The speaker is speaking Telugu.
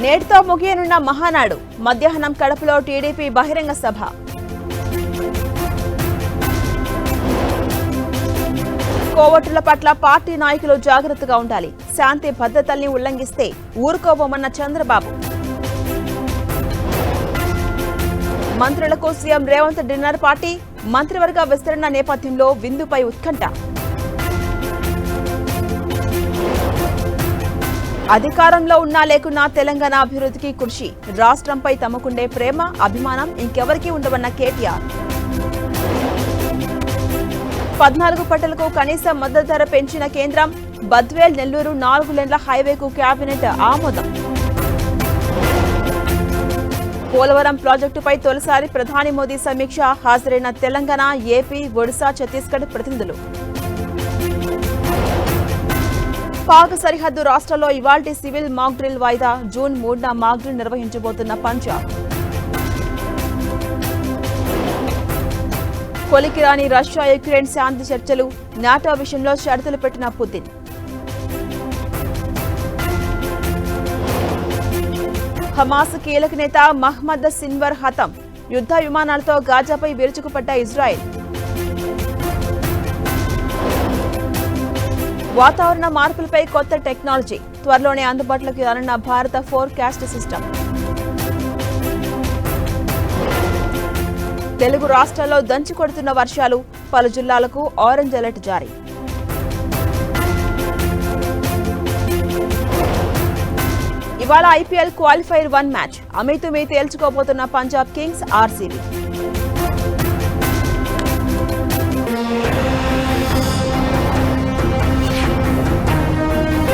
నేటితో ముగియనున్న మహానాడు మధ్యాహ్నం కడపలో టీడీపీ బహిరంగ సభ. కోవట్టుల పట్ల పార్టీ నాయకులు జాగ్రత్తగా ఉండాలి. శాంతి భద్రతల్ని ఉల్లంఘిస్తే ఊరుకోబోమన్న చంద్రబాబు. మంత్రులకు సీఎం రేవంత్ డిన్నర్ పార్టీ. మంత్రివర్గ విస్తరణ నేపథ్యంలో విందుపై ఉత్కంఠ. అధికారంలో ఉన్నా లేకున్నా తెలంగాణ అభివృద్ధికి కృషి. రాష్ట్రంపై తమకుండే ప్రేమ అభిమానం ఇంకెవరికీ ఉండవన్న కేటీఆర్. 14 పట్టలకు కనీస మద్దతు ధర పెంచిన కేంద్రం. బద్వేల్ నెల్లూరు 4 లేన్ల హైవేకు కేబినెట్ ఆమోదం. పోలవరం ప్రాజెక్టుపై తొలిసారి ప్రధాని మోదీ సమీక్ష. హాజరైన తెలంగాణ, ఏపీ, ఒడిశా, ఛత్తీస్గఢ్ ప్రతినిధులు. పాక్ సరిహద్దు రాష్ట్రాల్లో ఇవాల్టి సివిల్ మాక్ డ్రిల్ వాయిదా. జూన్ 3న మాక్ డ్రిల్ నిర్వహించబోతున్న పంజాబ్. కొలికిరాని రష్యా యుక్రెయిన్ శాంతి చర్చలు. నాటో విషయంలో షరతులు పెట్టిన పుతిన్. హమాస్ కీలక నేత మహ్మద్ సిన్వర్ హతం. యుద్ధ విమానాలతో గాజాపై విరుచుకుపడ్డ ఇజ్రాయెల్. వాతావరణ మార్పులపై కొత్త టెక్నాలజీ త్వరలోనే అందుబాటులోకి రానున్న భారత ఫోర్కాస్ట్ సిస్టమ్. తెలుగు రాష్ట్రాల్లో దంచి కొడుతున్న వర్షాలు. పలు జిల్లాలకు ఆరెంజ్ అలర్ట్ జారీ. ఇవాళ ఐపీఎల్ క్వాలిఫైర్ 1 మ్యాచ్. అమీతుమీ తేల్చుకోబోతున్న పంజాబ్ కింగ్స్, ఆర్సీబీ.